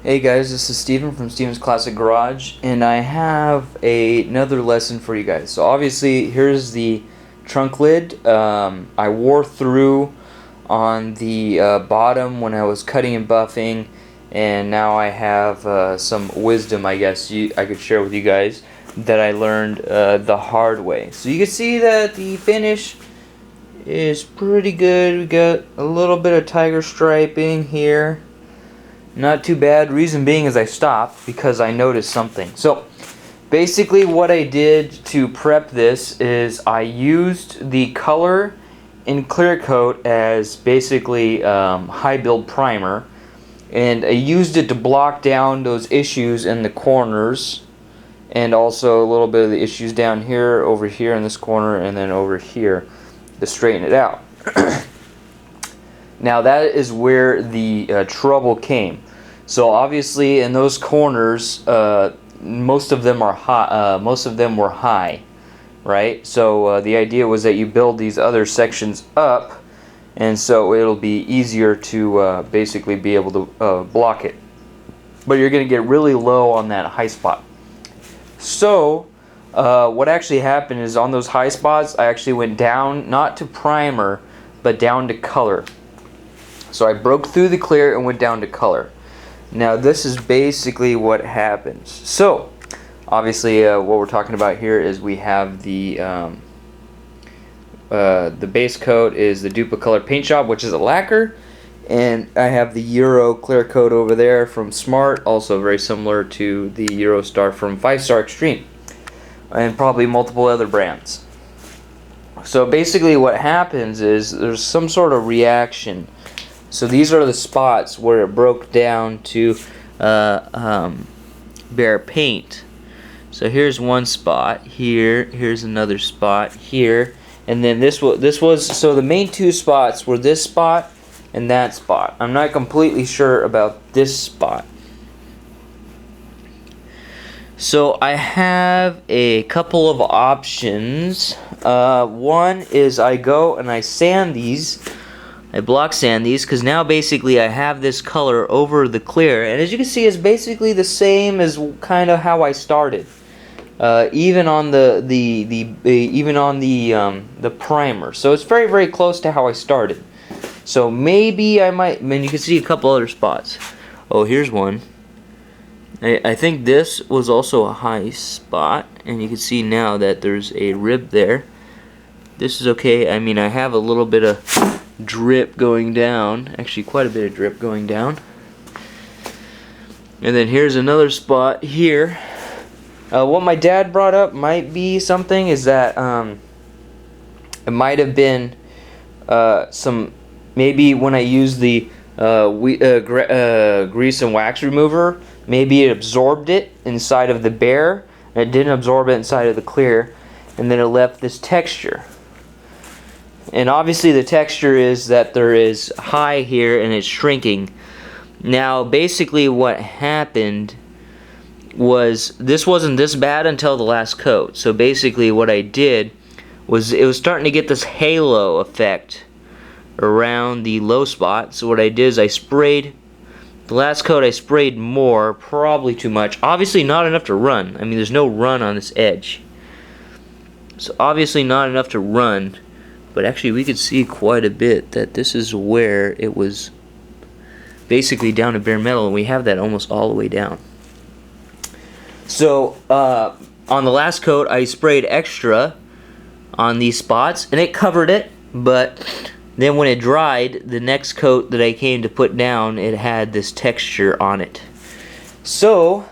Hey guys, this is Steven from Steven's Classic Garage, and I have another lesson for you guys. So obviously, here's the trunk lid. I wore through on the bottom when I was cutting and buffing, and now I have some wisdom, I guess I could share with you guys, that I learned the hard way. So you can see that the finish is pretty good. We got a little bit of tiger striping here. Not too bad. Reason being is I stopped because I noticed something. So basically what I did to prep this is I used the color in clear coat as basically high build primer, and I used it to block down those issues in the corners, and also a little bit of the issues down here, over here in this corner, and then over here to straighten it out. Now that is where the trouble came. So obviously in those corners, most of them are high. Most of them were high, right? So the idea was that you build these other sections up, and so it'll be easier to basically be able to block it. But you're going to get really low on that high spot. So what actually happened is on those high spots, I actually went down, not to primer, but down to color. So I broke through the clear and went down to color. Now this is basically what happens. So obviously what we're talking about here is we have the base coat is the Duplicolor Paint Shop, which is a lacquer, and I have the Euro clear coat over there from Smart, also very similar to the Eurostar from 5-Star Extreme, and probably multiple other brands. So basically what happens is there's some sort of reaction. So these are the spots where it broke down to bare paint. So here's one spot here, here's another spot here, and then this was so the main two spots were this spot and that spot. I'm not completely sure about this spot. So I have a couple of options. One is I go and I sand these. I block sand these because now basically I have this color over the clear, and as you can see it's basically the same as kind of how I started, even on the primer. So it's very close to how I started. So maybe I might. I mean, you can see a couple other spots. Oh, here's one. I think this was also a high spot, and you can see now that there's a rib there. This is okay. I mean, I have a little bit of drip going down, actually quite a bit of drip going down. And then here's another spot here. What my dad brought up might be something, is that it might have been maybe when I used the grease and wax remover, maybe it absorbed it inside of the bare, and it didn't absorb it inside of the clear, and then it left this texture. And obviously the texture is that there is high here and it's shrinking. Now basically what happened was this wasn't this bad until the last coat. So basically what I did was it was starting to get this halo effect around the low spot. So what I did is I sprayed the last coat. I sprayed more, probably too much. Obviously not enough to run. I mean, there's no run on this edge. So obviously not enough to run. But actually we could see quite a bit that this is where it was basically down to bare metal, and we have that almost all the way down. So on the last coat I sprayed extra on these spots and it covered it, but then when it dried, the next coat that I came to put down, it had this texture on it. So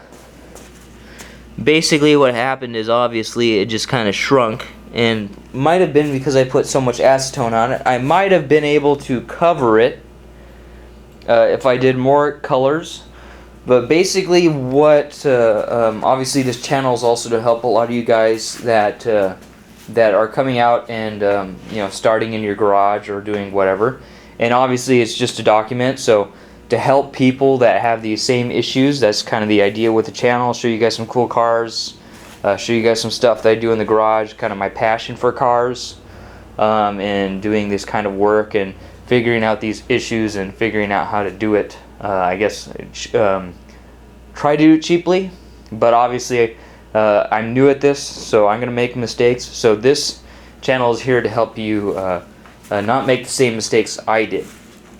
basically what happened is obviously it just kind of shrunk, and might have been because I put so much acetone on it. I might have been able to cover it if I did more colors. But basically what, obviously this channel is also to help a lot of you guys that are coming out and you know, starting in your garage or doing whatever. And obviously it's just a document, so to help people that have these same issues. That's kind of the idea with the channel. I'll show you guys some cool cars, show you guys some stuff that I do in the garage, kind of my passion for cars, and doing this kind of work and figuring out these issues and figuring out how to do it. I guess try to do it cheaply, but obviously I'm new at this, so I'm gonna make mistakes. So this channel is here to help you not make the same mistakes I did.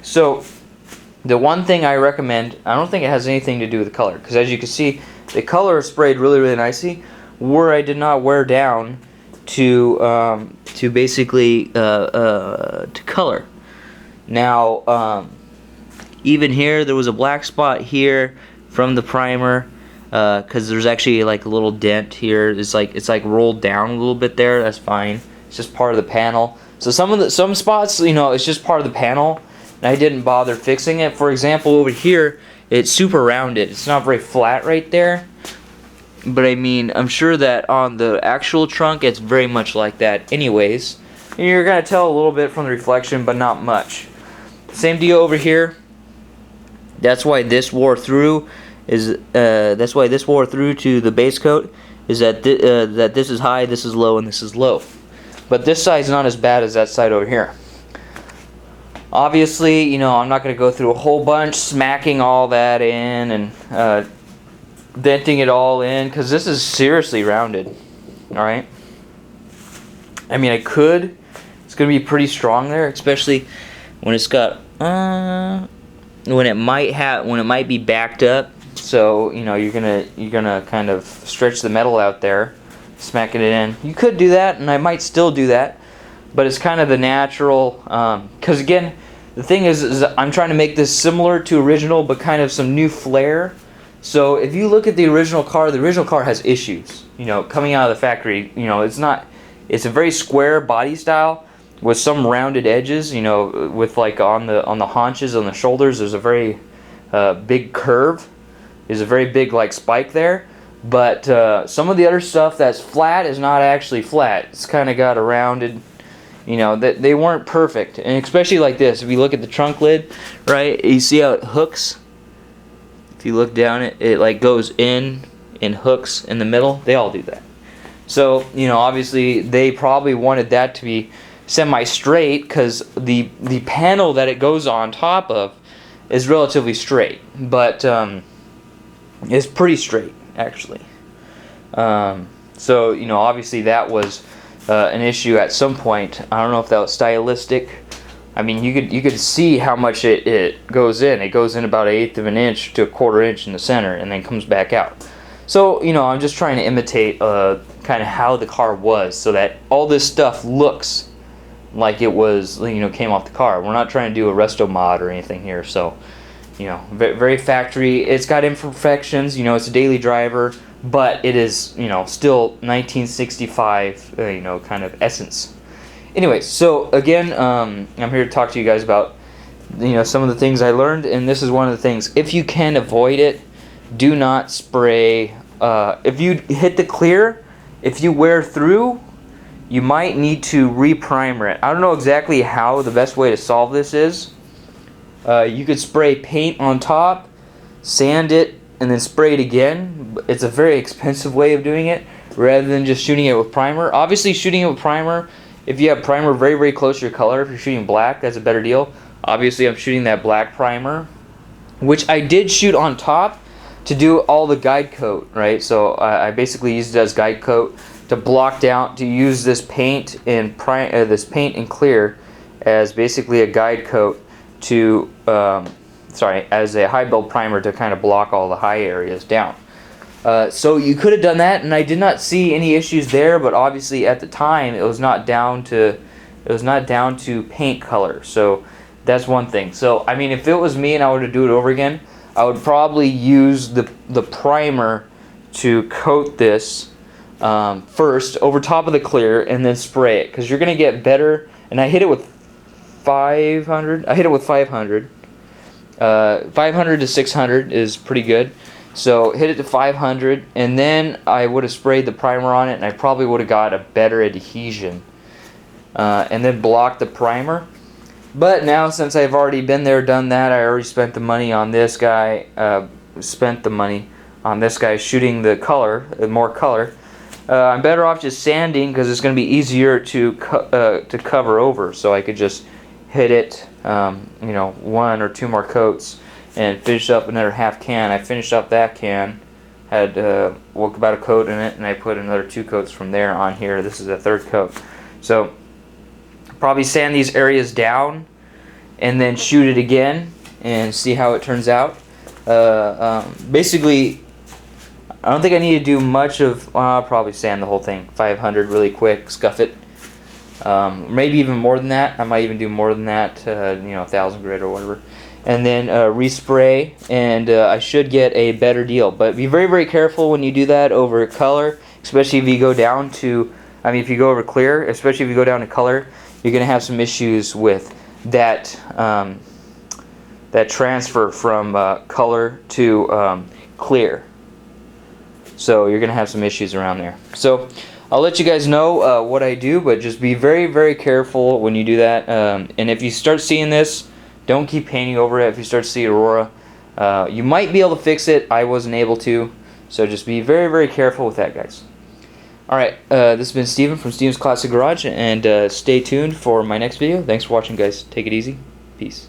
So the one thing I recommend, I don't think it has anything to do with the color, because as you can see, the color is sprayed really nicely, where I did not wear down to basically to color. Now even here there was a black spot here from the primer, because there's actually like a little dent here. It's like rolled down a little bit there. That's fine. It's just part of the panel. So some spots, you know, it's just part of the panel, and I didn't bother fixing it. For example, over here, it's super rounded. It's not very flat right there. But I mean, I'm sure that on the actual trunk, it's very much like that anyways. And you're gonna tell a little bit from the reflection, but not much. Same deal over here. That's why this wore through. That's why this wore through to the base coat. Is that that this is high, this is low, and this is low. But this side's not as bad as that side over here. Obviously, you know, I'm not going to go through a whole bunch smacking all that in and denting it all in, because this is seriously rounded. Alright? I mean, I could. It's going to be pretty strong there, especially when it's got when it might be backed up. So, you know, you're gonna kind of stretch the metal out there, smacking it in. You could do that, and I might still do that, but it's kind of the natural, because again, the thing is I'm trying to make this similar to original, but kind of some new flair. So if you look at the original car has issues, you know, coming out of the factory. You know, it's a very square body style with some rounded edges, you know, with like on the haunches, on the shoulders, there's a very big curve. There's a very big like spike there. But some of the other stuff that's flat is not actually flat. It's kind of got a rounded, you know, that they weren't perfect. And especially like this, if you look at the trunk lid, right, you see how it hooks? If you look down, it like goes in hooks in the middle. They all do that. So, you know, obviously they probably wanted that to be semi-straight, because the panel that it goes on top of is relatively straight. But it's pretty straight, actually. So, you know, obviously that was an issue at some point. I don't know if that was stylistic. I mean, you could see how much it goes in. It goes in about 1/8 of an inch to 1/4 inch in the center, and then comes back out. So, you know, I'm just trying to imitate kind of how the car was, so that all this stuff looks like it was, you know, came off the car. We're not trying to do a resto mod or anything here. So, you know, very factory. It's got imperfections. You know, it's a daily driver, but it is, you know, still 1965, you know, kind of essence. Anyway, so again, I'm here to talk to you guys about, you know, some of the things I learned, and this is one of the things. If you can avoid it, do not spray. If you hit the clear, if you wear through, you might need to re-primer it. I don't know exactly how the best way to solve this is. You could spray paint on top, sand it, and then spray it again. It's a very expensive way of doing it, rather than just shooting it with primer. Obviously, shooting it with primer, if you have primer very close to your color, if you're shooting black, that's a better deal. Obviously, I'm shooting that black primer, which I did shoot on top to do all the guide coat, right? So I basically used it as guide coat to block down, to use this paint and clear as basically a guide coat to, as a high build primer to kind of block all the high areas down. So you could have done that, and I did not see any issues there. But obviously, at the time, it was not down to paint color. So that's one thing. So I mean, if it was me and I were to do it over again, I would probably use the primer to coat this first over top of the clear, and then spray it, because you're gonna get better. And I hit it with 500. I hit it with 500. 500 to 600 is pretty good. So hit it to 500, and then I would have sprayed the primer on it, and I probably would have got a better adhesion. And then blocked the primer. But now, since I've already been there, done that, I already spent the money on this guy. Shooting the color, more color. I'm better off just sanding, because it's going to be easier to cover over. So I could just hit it, you know, 1 or 2 more coats, and finished up another half can. I finished up that can, had about a coat in it, and I put another 2 coats from there on here. This is a 3rd coat. So probably sand these areas down and then shoot it again and see how it turns out. Basically, I don't think I need to do much of, I'll probably sand the whole thing 500 really quick, scuff it. Maybe even more than that. I might even do more than that, 1,000 grit or whatever. And then respray, and I should get a better deal. But be very, very careful when you do that over color, especially if you go down to, if you go over clear, especially if you go down to color, you're going to have some issues with that, that transfer from color to clear. So you're going to have some issues around there. So I'll let you guys know what I do, but just be very, very careful when you do that. And if you start seeing this, don't keep painting over it. If you start to see aurora, you might be able to fix it. I wasn't able to. So just be very, very careful with that, guys. Alright, this has been Steven from Steven's Classic Garage, and stay tuned for my next video. Thanks for watching, guys. Take it easy. Peace.